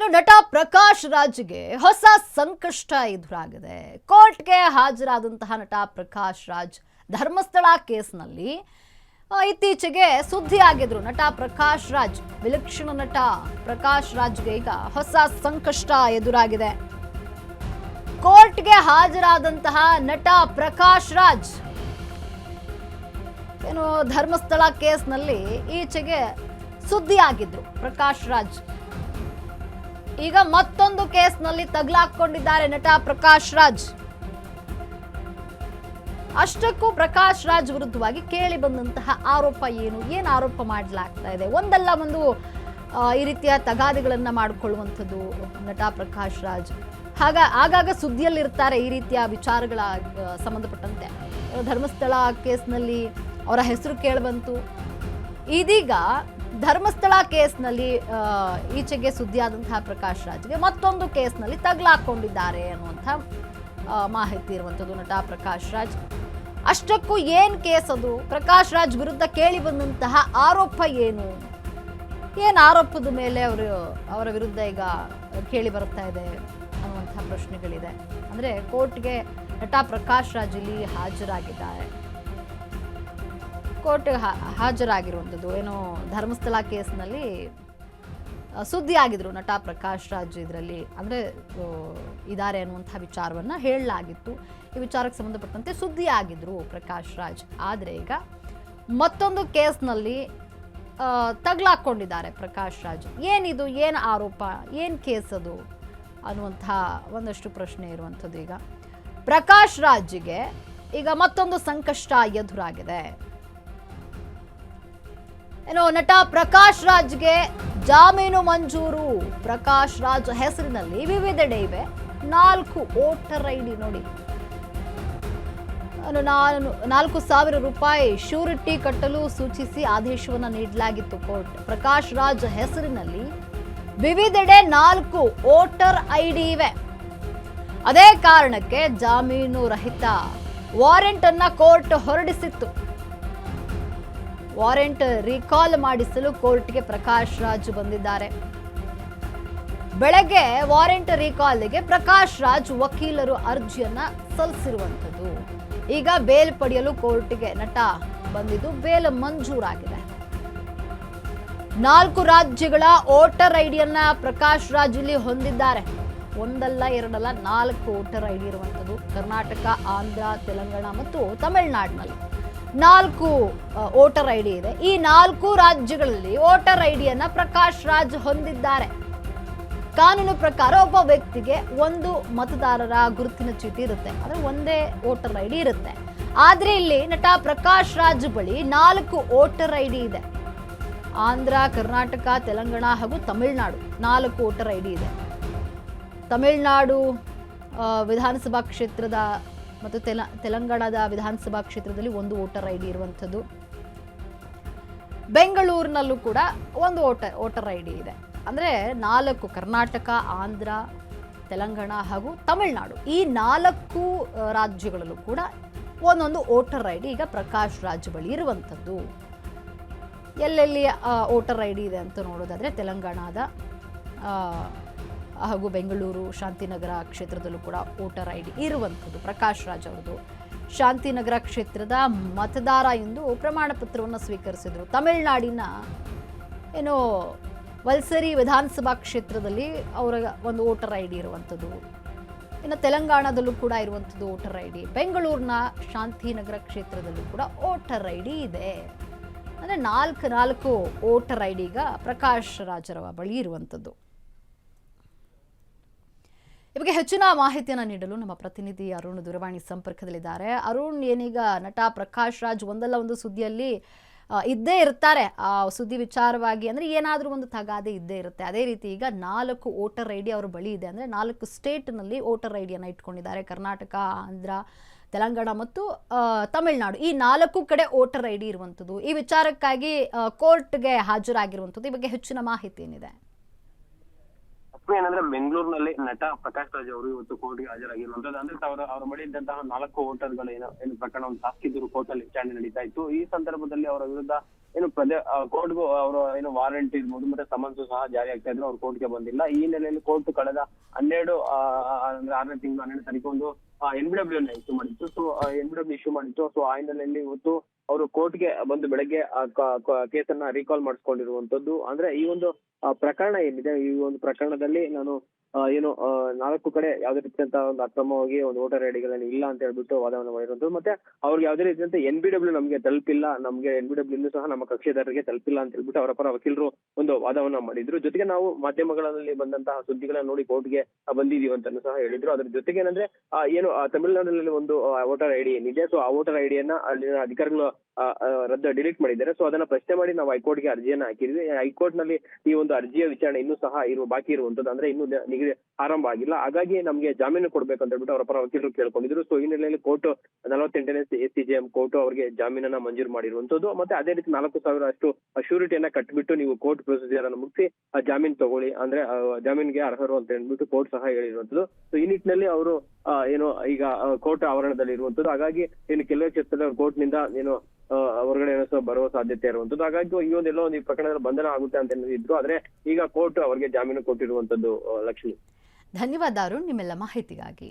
ಇನ್ನು ನಟ ಪ್ರಕಾಶ್ ರಾಜ್ಗೆ ಹೊಸ ಸಂಕಷ್ಟ ಎದುರಾಗಿದೆ. ಕೋರ್ಟ್ಗೆ ಹಾಜರಾದಂತಹ ನಟ ಪ್ರಕಾಶ್ ರಾಜ್ ಧರ್ಮಸ್ಥಳ ಕೇಸ್ನಲ್ಲಿ ಇತ್ತೀಚೆಗೆ ಸುದ್ದಿ ಆಗಿದ್ರು. ನಟ ಪ್ರಕಾಶ್ ರಾಜ್, ವಿಲಕ್ಷಣ ನಟ ಪ್ರಕಾಶ್ ರಾಜ್ಗೆ ಈಗ ಹೊಸ ಸಂಕಷ್ಟ ಎದುರಾಗಿದೆ. ಕೋರ್ಟ್ಗೆ ಹಾಜರಾದಂತಹ ನಟ ಪ್ರಕಾಶ್ ರಾಜ್ ಏನು ಧರ್ಮಸ್ಥಳ ಕೇಸ್ನಲ್ಲಿ ಈಚೆಗೆ ಸುದ್ದಿ ಆಗಿದ್ರು. ಪ್ರಕಾಶ್ ರಾಜ್ ಈಗ ಮತ್ತೊಂದು ಕೇಸ್ನಲ್ಲಿ ತಗಲಾಕೊಂಡಿದ್ದಾರೆ ನಟ ಪ್ರಕಾಶ್ ರಾಜ್. ಅಷ್ಟಕ್ಕೂ ಪ್ರಕಾಶ್ ರಾಜ್ ವಿರುದ್ಧವಾಗಿ ಕೇಳಿ ಬಂದಂತಹ ಆರೋಪ ಏನು ಆರೋಪ ಮಾಡಲಾಗ್ತಾ ಇದೆ? ಒಂದಲ್ಲ ಒಂದು ಈ ರೀತಿಯ ತಗಾದೆಗಳನ್ನ ಮಾಡಿಕೊಳ್ಳುವಂಥದ್ದು ನಟ ಪ್ರಕಾಶ್ ರಾಜ್. ಆಗಾಗ ಸುದ್ದಿಯಲ್ಲಿರ್ತಾರೆ ಈ ರೀತಿಯ ವಿಚಾರಗಳ ಸಂಬಂಧಪಟ್ಟಂತೆ. ಧರ್ಮಸ್ಥಳ ಕೇಸ್ನಲ್ಲಿ ಅವರ ಹೆಸರು ಕೇಳಿಬಂತು. ಇದೀಗ ಧರ್ಮಸ್ಥಳ ಕೇಸ್ನಲ್ಲಿ ಈಚೆಗೆ ಸುದ್ದಿಯಾದಂತಹ ಪ್ರಕಾಶ್ ರಾಜ್ಗೆ ಮತ್ತೊಂದು ಕೇಸ್ನಲ್ಲಿ ತಗಲಾಕೊಂಡಿದ್ದಾರೆ ಅನ್ನುವಂಥ ಮಾಹಿತಿ ಇರುವಂಥದ್ದು ನಟ ಪ್ರಕಾಶ್ ರಾಜ್. ಅಷ್ಟಕ್ಕೂ ಏನ್ ಕೇಸ್ ಅದು? ಪ್ರಕಾಶ್ ರಾಜ್ ವಿರುದ್ಧ ಕೇಳಿ ಬಂದಂತಹ ಆರೋಪ ಏನು ಆರೋಪದ ಮೇಲೆ ಅವರ ವಿರುದ್ಧ ಈಗ ಕೇಳಿ ಬರ್ತಾ ಇದೆ ಅನ್ನುವಂಥ ಪ್ರಶ್ನೆಗಳಿದೆ. ಅಂದ್ರೆ ಕೋರ್ಟ್ಗೆ ನಟ ಪ್ರಕಾಶ್ ರಾಜ್ ಇಲ್ಲಿ ಹಾಜರಾಗಿದ್ದಾರೆ. ಕೋರ್ಟ್ ಹಾಜರಾಗಿರುವಂಥದ್ದು ಏನೋ ಧರ್ಮಸ್ಥಳ ಕೇಸ್ನಲ್ಲಿ ಸುದ್ದಿ ಆಗಿದ್ರು ನಟ ಪ್ರಕಾಶ್ ರಾಜ್. ಇದರಲ್ಲಿ ಅಂದರೆ ಇದ್ದಾರೆ ಅನ್ನುವಂಥ ವಿಚಾರವನ್ನು ಹೇಳಲಾಗಿತ್ತು. ಈ ವಿಚಾರಕ್ಕೆ ಸಂಬಂಧಪಟ್ಟಂತೆ ಸುದ್ದಿ ಆಗಿದ್ರು ಪ್ರಕಾಶ್ ರಾಜ್. ಆದರೆ ಈಗ ಮತ್ತೊಂದು ಕೇಸ್ನಲ್ಲಿ ತಗಲಾಕೊಂಡಿದ್ದಾರೆ ಪ್ರಕಾಶ್ ರಾಜ್. ಏನಿದು? ಏನು ಆರೋಪ? ಏನು ಕೇಸ್ ಅದು ಅನ್ನುವಂಥ ಒಂದಷ್ಟು ಪ್ರಶ್ನೆ ಇರುವಂಥದ್ದು. ಈಗ ಪ್ರಕಾಶ್ ರಾಜ್ಗೆ ಈಗ ಮತ್ತೊಂದು ಸಂಕಷ್ಟ ಎದುರಾಗಿದೆ. ಏನೋ ನಟ ಪ್ರಕಾಶ್ ರಾಜ್ಗೆ ಜಾಮೀನು ಮಂಜೂರು. ಪ್ರಕಾಶ್ ರಾಜ್ ಹೆಸರಿನಲ್ಲಿ ವಿವಿಧೆಡೆ ಇವೆ 4 ವೋಟರ್ ಐಡಿ. ನೋಡಿ, 4,000 ರೂಪಾಯಿ ಶ್ಯೂರಿಟಿ ಕಟ್ಟಲು ಸೂಚಿಸಿ ಆದೇಶವನ್ನು ನೀಡಲಾಗಿತ್ತು ಕೋರ್ಟ್. ಪ್ರಕಾಶ್ ರಾಜ್ ಹೆಸರಿನಲ್ಲಿ ವಿವಿಧೆಡೆ 4 ವೋಟರ್ ಐಡಿ ಇವೆ. ಅದೇ ಕಾರಣಕ್ಕೆ ಜಾಮೀನು ರಹಿತ ವಾರೆಂಟ್ ಅನ್ನ ಕೋರ್ಟ್ ಹೊರಡಿಸಿತ್ತು. ವಾರೆಂಟ್ ರೀಕಾಲ್ ಮಾಡಿಸಲು ಕೋರ್ಟ್ಗೆ ಪ್ರಕಾಶ್ ರಾಜ್ ಬಂದಿದ್ದಾರೆ. ಬೆಳಗ್ಗೆ ವಾರೆಂಟ್ ರೀಕಾಲ್ಗೆ ಪ್ರಕಾಶ್ ರಾಜ್ ವಕೀಲರು ಅರ್ಜಿಯನ್ನ ಸಲ್ಲಿಸಿರುವಂಥದ್ದು. ಈಗ ಬೇಲ್ ಪಡೆಯಲು ಕೋರ್ಟ್ಗೆ ನಟ ಬಂದಿದ್ದು ಬೇಲ್ ಮಂಜೂರಾಗಿದೆ. 4 ರಾಜ್ಯಗಳ ವೋಟರ್ ಐಡಿಯನ್ನ ಪ್ರಕಾಶ್ ರಾಜ್ ಇಲ್ಲಿ ಹೊಂದಿದ್ದಾರೆ. ಒಂದಲ್ಲ ಎರಡಲ್ಲ 4 ವೋಟರ್ ಐಡಿ ಇರುವಂಥದ್ದು. ಕರ್ನಾಟಕ, ಆಂಧ್ರ, ತೆಲಂಗಾಣ ಮತ್ತು ತಮಿಳುನಾಡಿನಲ್ಲಿ 4 ವೋಟರ್ ಐಡಿ ಇದೆ. ಈ 4 ರಾಜ್ಯಗಳಲ್ಲಿ ವೋಟರ್ ಐಡಿಯನ್ನ ಪ್ರಕಾಶ್ ರಾಜ್ ಹೊಂದಿದ್ದಾರೆ. ಕಾನೂನು ಪ್ರಕಾರ ಒಬ್ಬ ವ್ಯಕ್ತಿಗೆ ಒಂದು ಮತದಾರರ ಗುರುತಿನ ಚೀಟಿ ಇರುತ್ತೆ, ಅಂದ್ರೆ ಒಂದೇ ವೋಟರ್ ಐಡಿ ಇರುತ್ತೆ. ಆದ್ರೆ ಇಲ್ಲಿ ನಟ ಪ್ರಕಾಶ್ ರಾಜ್ ಬಳಿ 4 ವೋಟರ್ ಐಡಿ ಇದೆ. ಆಂಧ್ರ, ಕರ್ನಾಟಕ, ತೆಲಂಗಾಣ ಹಾಗೂ ತಮಿಳುನಾಡು 4 ವೋಟರ್ ಐಡಿ ಇದೆ. ತಮಿಳುನಾಡು ವಿಧಾನಸಭಾ ಕ್ಷೇತ್ರದ ಮತ್ತು ತೆಲಂಗಾಣದ ವಿಧಾನಸಭಾ ಕ್ಷೇತ್ರದಲ್ಲಿ 1 ವೋಟರ್ ಐಡಿ ಇರುವಂಥದ್ದು. ಬೆಂಗಳೂರಿನಲ್ಲೂ ಕೂಡ 1 ವೋಟರ್ ಐಡಿ ಇದೆ. ಅಂದರೆ 4 ಕರ್ನಾಟಕ, ಆಂಧ್ರ, ತೆಲಂಗಾಣ ಹಾಗೂ ತಮಿಳುನಾಡು ಈ 4 ರಾಜ್ಯಗಳಲ್ಲೂ ಕೂಡ ಒಂದೊಂದು ವೋಟರ್ ಐಡಿ ಈಗ ಪ್ರಕಾಶ್ ರಾಜ್ ಬಳಿ ಇರುವಂಥದ್ದು. ಎಲ್ಲೆಲ್ಲಿ ವೋಟರ್ ಐಡಿ ಇದೆ ಅಂತ ನೋಡೋದಾದರೆ ತೆಲಂಗಾಣದ ಹಾಗೂ ಬೆಂಗಳೂರು, ಶಾಂತಿನಗರ ಕ್ಷೇತ್ರದಲ್ಲೂ ಕೂಡ ವೋಟರ್ ಐಡಿ ಇರುವಂಥದ್ದು ಪ್ರಕಾಶ್ ರಾಜ್ ಅವರದು. ಶಾಂತಿನಗರ ಕ್ಷೇತ್ರದ ಮತದಾರ ಎಂದು ಪ್ರಮಾಣ ಪತ್ರವನ್ನು ಸ್ವೀಕರಿಸಿದರು. ತಮಿಳುನಾಡಿನ ಏನೋ ವಲ್ಸರಿ ವಿಧಾನಸಭಾ ಕ್ಷೇತ್ರದಲ್ಲಿ ಅವರ ಒಂದು ವೋಟರ್ ಐಡಿ ಇರುವಂಥದ್ದು. ಇನ್ನು ತೆಲಂಗಾಣದಲ್ಲೂ ಕೂಡ ಇರುವಂಥದ್ದು ವೋಟರ್ ಐಡಿ. ಬೆಂಗಳೂರಿನ ಶಾಂತಿನಗರ ಕ್ಷೇತ್ರದಲ್ಲೂ ಕೂಡ ವೋಟರ್ ಐಡಿ ಇದೆ. ಅಂದರೆ 4 ವೋಟರ್ ಐಡಿ ಈಗ ಪ್ರಕಾಶ್ ರಾಜರ ಬಳಿ ಇರುವಂಥದ್ದು. ಈ ಬಗ್ಗೆ ಹೆಚ್ಚಿನ ಮಾಹಿತಿಯನ್ನು ನೀಡಲು ನಮ್ಮ ಪ್ರತಿನಿಧಿ ಅರುಣ್ ದೂರವಾಣಿ ಸಂಪರ್ಕದಲ್ಲಿದ್ದಾರೆ. ಅರುಣ್, ಏನೀಗ ನಟ ಪ್ರಕಾಶ್ ರಾಜ್ ಒಂದಲ್ಲ ಒಂದು ಸುದ್ದಿಯಲ್ಲಿ ಇದ್ದೇ ಇರ್ತಾರೆ. ಆ ಸುದ್ದಿ ವಿಚಾರವಾಗಿ ಅಂದರೆ ಏನಾದರೂ ಒಂದು ತಗಾದೆ ಇದ್ದೇ ಇರುತ್ತೆ. ಅದೇ ರೀತಿ ಈಗ 4 ವೋಟರ್ ಐಡಿ ಅವ್ರ ಬಳಿ ಇದೆ. ಅಂದರೆ 4 ಸ್ಟೇಟ್ನಲ್ಲಿ ವೋಟರ್ ಐಡಿಯನ್ನು ಇಟ್ಕೊಂಡಿದ್ದಾರೆ. ಕರ್ನಾಟಕ, ಆಂಧ್ರ, ತೆಲಂಗಾಣ ಮತ್ತು ತಮಿಳುನಾಡು ಈ 4 ಕಡೆ ವೋಟರ್ ಐಡಿ ಇರುವಂಥದ್ದು. ಈ ವಿಚಾರಕ್ಕಾಗಿ ಕೋರ್ಟ್ಗೆ ಹಾಜರಾಗಿರುವಂಥದ್ದು. ಈ ಬಗ್ಗೆ ಹೆಚ್ಚಿನ ಮಾಹಿತಿ ಏನಿದೆ? ಏನಂದ್ರೆ ಬೆಂಗಳೂರಿನಲ್ಲಿ ನಟ ಪ್ರಕಾಶ್ ರಾಜ್ ಅವರು ಇವತ್ತು ಕೋರ್ಟ್ಗೆ ಹಾಜರಾಗಿರುವಂತದ್ದು. ಅಂದ್ರೆ ಅವರ ಬಳಿ ಇದ್ದಂತಹ 4 ವೋಟರ್ಗಳು ಏನು ಪ್ರಕರಣ ಒಂದು ತಾಸ್ಕಿದ್ರು ಕೋರ್ಟ್ ಅಲ್ಲಿ ವಿಚಾರಣೆ ನಡೀತಾ ಇತ್ತು. ಈ ಸಂದರ್ಭದಲ್ಲಿ ಅವರ ವಿರುದ್ಧ ಏನು ಕೋರ್ಟ್ಗೂ ಅವರು ಏನು ವಾರಂಟ್ ಇರ್ಬೋದು ಮತ್ತೆ ಸಮನ್ಸು ಸಹ ಜಾರಿ ಆಗ್ತಾ ಇದ್ರು, ಅವ್ರು ಕೋರ್ಟ್ಗೆ ಬಂದಿಲ್ಲ. ಈ ಹಿನ್ನೆಲೆಯಲ್ಲಿ ಕೋರ್ಟ್ ಕಳೆದ 12 ಅಂದ್ರೆ 6ನೇ ತಿಂಗಳು 12ನೇ ತಾರೀಕು ಒಂದು NBW ಇಶ್ಯೂ ಮಾಡಿತ್ತು. ಸೊ NBW ಇಶ್ಯೂ ಮಾಡಿತ್ತು. ಸೊ ಆ ಹಿನ್ನೆಲೆಯಲ್ಲಿ ಇವತ್ತು ಅವರು ಕೋರ್ಟ್ಗೆ ಬಂದು ಬೆಳಗ್ಗೆ ಕೇಸನ್ನ ರೀಕಾಲ್ ಮಾಡಿಸ್ಕೊಂಡಿರುವಂತದ್ದು. ಅಂದ್ರೆ ಈ ಒಂದು ಪ್ರಕರಣ ಏನಿದೆ, ಈ ಒಂದು ಪ್ರಕರಣದಲ್ಲಿ ನಾನು ಏನು 4 ಕಡೆ ಯಾವುದೇ ರೀತಿಯಂತ ಒಂದು ಅಕ್ರಮವಾಗಿ ಒಂದು ವೋಟರ್ ಐಡಿಗಳನ್ನು ಇಲ್ಲ ಅಂತ ಹೇಳ್ಬಿಟ್ಟು ವಾದವನ್ನು ಮಾಡಿರುವಂತದ್ದು. ಮತ್ತೆ ಅವ್ರಿಗೆ ಯಾವುದೇ ರೀತಿಯಂತ NBW ನಮ್ಗೆ ತಲುಪಿಲ್ಲ, ನಮ್ಗೆ NBW ಇನ್ನೂ ಸಹ ನಮ್ಮ ಕಕ್ಷಿದಾರರಿಗೆ ತಲುಪಿಲ್ಲ ಅಂತ ಹೇಳ್ಬಿಟ್ಟು ಅವರ ಪರ ವಕೀಲರು ಒಂದು ವಾದವನ್ನ ಮಾಡಿದ್ರು. ಜೊತೆಗೆ ನಾವು ಮಾಧ್ಯಮಗಳಲ್ಲಿ ಬಂದಂತಹ ಸುದ್ದಿಗಳನ್ನ ನೋಡಿ ಕೋರ್ಟ್ಗೆ ಬಂದಿದೀವಿ ಅಂತಾನು ಸಹ ಹೇಳಿದ್ರು. ಅದ್ರ ಜೊತೆಗೆ ಏನಂದ್ರೆ ಏನು ತಮಿಳುನಾಡಿನಲ್ಲಿ ಒಂದು ವೋಟರ್ ಐಡಿ ಏನಿದೆ, ಸೊ ಆ ವೋಟರ್ ಐಡಿಯನ್ನ ಅಲ್ಲಿನ ಅಧಿಕಾರಿಗಳು ಡಿಲೀಟ್ ಮಾಡಿದ್ದಾರೆ. ಸೊ ಅದನ್ನ ಪ್ರಶ್ನೆ ಮಾಡಿ ನಾವು ಹೈಕೋರ್ಟ್ಗೆ ಅರ್ಜಿಯನ್ನ ಹಾಕಿದ್ವಿ. ಹೈಕೋರ್ಟ್ ನಲ್ಲಿ ಈ ಒಂದು ಅರ್ಜಿಯ ವಿಚಾರಣೆ ಇನ್ನೂ ಸಹ ಬಾಕಿ ಇರುವಂತದ್ದು, ಅಂದ್ರೆ ಇನ್ನೂ ನಿಗದಿ ಆರಂಭ ಆಗಿಲ್ಲ. ಹಾಗಾಗಿ ನಮ್ಗೆ ಜಾಮೀನು ಕೊಡ್ಬೇಕಂತ ಹೇಳ್ಬಿಟ್ಟು ಅವರ ಪರ ವಕೀಲರು ಕೇಳ್ಕೊಂಡಿದ್ರು. ಸೊ ಈ ನಿಟ್ಟಿನಲ್ಲಿ ಕೋರ್ಟ್ 48ನೇ SCJM ಕೋರ್ಟ್ ಅವರಿಗೆ ಜಾಮೀನನ್ನ ಮಂಜೂರು ಮಾಡಿರುವಂತದ್ದು. ಮತ್ತೆ ಅದೇ ರೀತಿ 4,000 ಅಷ್ಟು ಶ್ಯೂರಿಟಿಯನ್ನ ಕಟ್ಬಿಟ್ಟು ನೀವು ಕೋರ್ಟ್ ಪ್ರೊಸೀಜರ್ ಅನ್ನು ಮುಗಿಸಿ ಜಾಮೀನ್ ತಗೊಳ್ಳಿ, ಅಂದ್ರೆ ಜಾಮೀನ್ಗೆ ಅರ್ಹರು ಅಂತ ಹೇಳ್ಬಿಟ್ಟು ಕೋರ್ಟ್ ಸಹ ಹೇಳಿರುವಂತದ್ದು. ಸೊ ಈ ನಿಟ್ಟಿನಲ್ಲಿ ಅವರು ಏನು ಈಗ ಕೋರ್ಟ್ ಆವರಣದಲ್ಲಿ ಇರುವಂತದ್ದು. ಹಾಗಾಗಿ ಏನು ಕೆಲವೇ ಕ್ಷೇತ್ರದಲ್ಲಿ ಅವ್ರು ಕೋರ್ಟ್ ನಿಂದ ಏನು ಹೊರಗಡೆ ಬರುವ ಸಾಧ್ಯತೆ ಇರುವಂತದ್ದು. ಹಾಗಾಗಿ ಈ ಒಂದೆಲ್ಲೋ ಒಂದು ಈ ಪ್ರಕರಣದಲ್ಲಿ ಬಂಧನ ಆಗುತ್ತೆ ಅಂತ ಇದ್ರು, ಆದ್ರೆ ಈಗ ಕೋರ್ಟ್ ಅವರಿಗೆ ಜಾಮೀನು ಕೊಟ್ಟಿರುವಂತದ್ದು. ಲಕ್ಷ್ಮಿ, ಧನ್ಯವಾದ ಅರುಣ್ ನಿಮ್ಮೆಲ್ಲ ಮಾಹಿತಿಗಾಗಿ.